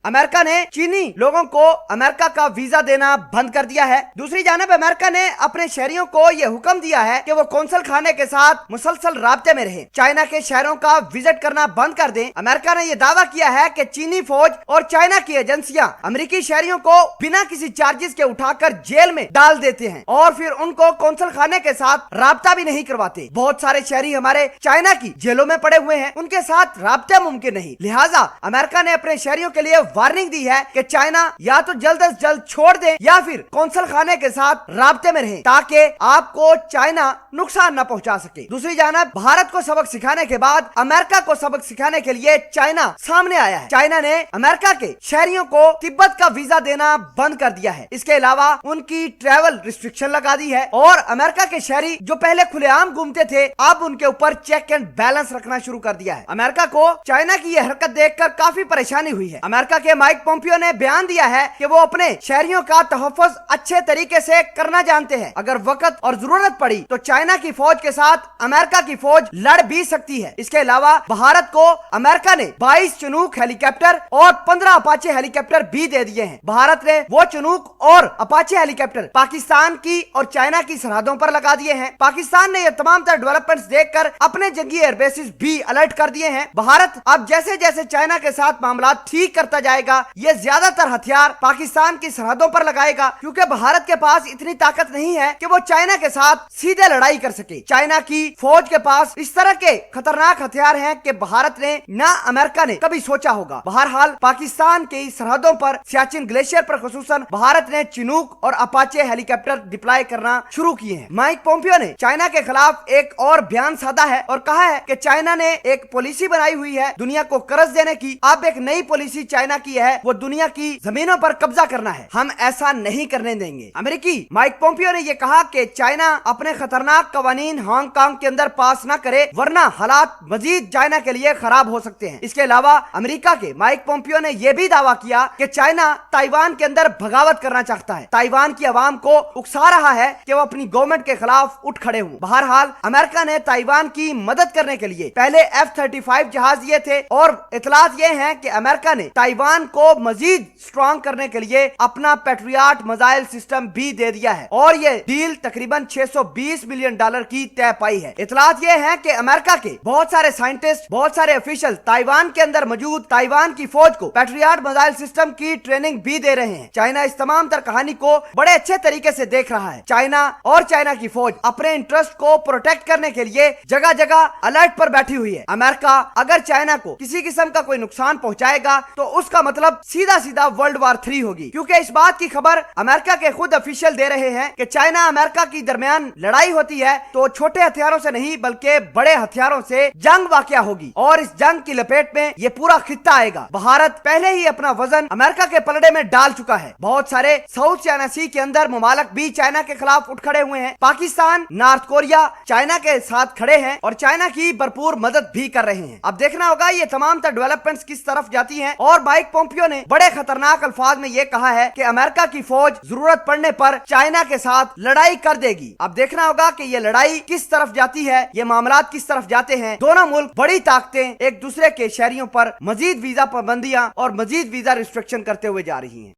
America ने चीनी लोगों को अमेरिका का वीजा देना बंद कर दिया है। दूसरी जानब अमेरिका ने अपने शहरियों को यह हुक्म दिया है कि वो कौंसल खाने के साथ मुसलसल राब्ते में रहे, चाइना के शहरों का विजिट करना बंद कर दें। अमेरिका ने यह दावा किया है कि चीनी फौज और चाइना की एजेंसियां अमेरिकी शहरियों को बिना किसी चार्जेस के उठाकर जेल में डाल देते हैं और फिर उनको कौंसल खाने के साथ राब्ता भी नहीं करवाते। बहुत सारे शहरी हमारे चाइना की जेलों में पड़े हुए हैं, उनके साथ राब्ता मुमकिन नहीं। लिहाजा अमेरिका ने अपने शहरियों के लिए वार्निंग दी है कि चाइना या तो जल्द से जल्द छोड़ दे या फिर कौंसल खाने के साथ राब्ते में रहें ताकि आपको चाइना नुकसान न पहुंचा सके। दूसरी जानब भारत को सबक सिखाने के बाद अमेरिका को सबक सिखाने के लिए चाइना सामने आया है। चाइना ने अमेरिका के शहरियों को तिब्बत का वीजा देना बंद कर दिया है। इसके अलावा उनकी ट्रैवल रिस्ट्रिक्शन लगा दी है और अमेरिका के शहरी जो पहले खुलेआम घूमते थे अब उनके ऊपर चेक एंड बैलेंस रखना शुरू कर दिया है। अमेरिका को चाइना की यह हरकत देखकर काफी परेशानी हुई है। अमेरिका के माइक पोम्पियो ने बयान दिया है कि वो अपने शहरियों का तहफ़्फ़ुज़ अच्छे तरीके से करना जानते हैं। अगर वक्त और जरूरत पड़ी तो चाइना की फौज के साथ अमेरिका की फौज लड़ भी सकती है। इसके अलावा भारत को अमेरिका ने 22 चिनूक हेलीकॉप्टर और 15 अपाचे हेलीकॉप्टर भी दे दिए हैं। भारत ने वो चिनूक और अपाचे हेलीकॉप्टर पाकिस्तान की और चाइना की सरहदों पर लगा दिए हैं। पाकिस्तान ने ये तमाम तरह डेवलपमेंट्स देखकर अपने जंगी एयरबेसेस भी अलर्ट कर दिए हैं। भारत अब जैसे जैसे चाइना के साथ मामला ठीक करता जाएगा ये ज्यादातर हथियार पाकिस्तान की सरहदों पर लगाएगा, क्योंकि भारत के पास इतनी ताकत नहीं है कि वो चाइना के साथ सीधे लड़ाई कर सके। चाइना की फौज के पास इस तरह के खतरनाक हथियार हैं कि भारत ने ना अमेरिका ने कभी सोचा होगा। बहरहाल पाकिस्तान की सरहदों पर सियाचिन ग्लेशियर पर खुसूसन भारत ने चिनूक और अपाचे हेलीकॉप्टर डिप्लॉय करना शुरू किए हैं। माइक पोम्पियो ने चाइना के खिलाफ एक और बयान साधा है और कहा है कि चाइना ने एक पॉलिसी बनाई हुई है दुनिया को कर्ज देने की। अब एक नई पॉलिसी चाइना की है, वो दुनिया की जमीनों पर कब्जा करना है। हम ऐसा नहीं करने देंगे। अमेरिकी माइक पोम्पियो ने यह कहा कि चाइना अपने खतरनाक कवानीन हांगकांग के अंदर पास न करे वरना हालात मजीद चाइना के लिए खराब हो सकते हैं। इसके अलावा अमेरिका के माइक पोम्पियो ने यह भी दावा किया कि चाइना ताइवान के अंदर बगावत करना चाहता है। ताइवान की आवाम को उकसा रहा है कि वो अपनी गवर्नमेंट के खिलाफ उठ खड़े हों। बहरहाल अमेरिका ने ताइवान की मदद करने के लिए पहले F-35 जहाज दिए थे और इतलात ये हैं कि अमेरिका ने ताइवान को मजीद स्ट्रॉन्ग करने के लिए अपना पैट्रियट मिसाइल सिस्टम भी दे दिया है और ये डील तकरीबन $620 मिलियन की तय पाई है। इतलात ये है कि अमेरिका के बहुत सारे साइंटिस्ट, बहुत सारे ऑफिशियल ताइवान के अंदर मौजूद ताइवान की फौज को पैट्रियट मिसाइल सिस्टम की ट्रेनिंग भी दे रहे हैं। चाइना इस तमाम तर कहानी को बड़े अच्छे तरीके से देख रहा है। चाइना और चाइना की फौज अपने इंटरेस्ट को प्रोटेक्ट करने के लिए जगह जगह अलर्ट पर बैठी हुई है। अमेरिका अगर चाइना को किसी किस्म का कोई नुकसान पहुंचाएगा तो उसका मतलब सीधा सीधा वर्ल्ड वार 3 होगी, क्योंकि इस बात की खबर अमेरिका के खुद ऑफिशियल दे रहे हैं कि चाइना अमेरिका की दरमियान लड़ाई होती है तो छोटे हथियारों से नहीं बल्कि बड़े हथियारों से जंग वाक़या होगी और इस जंग की लपेट में ये पूरा खित्ता आएगा। भारत पहले ही अपना वजन अमेरिका के पलड़े में डाल चुका है। बहुत सारे साउथ चाइना सी के अंदर ममालक भी चाइना के खिलाफ उठ खड़े हुए हैं। पाकिस्तान, नॉर्थ कोरिया चाइना के साथ खड़े हैं और चाइना की भरपूर मदद भी कर रहे हैं। अब देखना होगा ये तमाम तर डेवलपमेंट्स किस तरफ जाती हैं। और माइक पोम्पियो ने बड़े खतरनाक अल्फाज में ये कहा है कि अमेरिका की फौज जरूरत पड़ने पर चाइना के साथ लड़ाई कर देगी। अब देखना होगा कि ये लड़ाई किस तरफ जाती है, ये मामलात किस तरफ जाते हैं। दोनों मुल्क बड़ी ताकतें एक दूसरे के शहरियों पर मजीद वीजा पाबंदियां और मजीद वीजा रिस्ट्रिक्शन करते हुए जा रही हैं।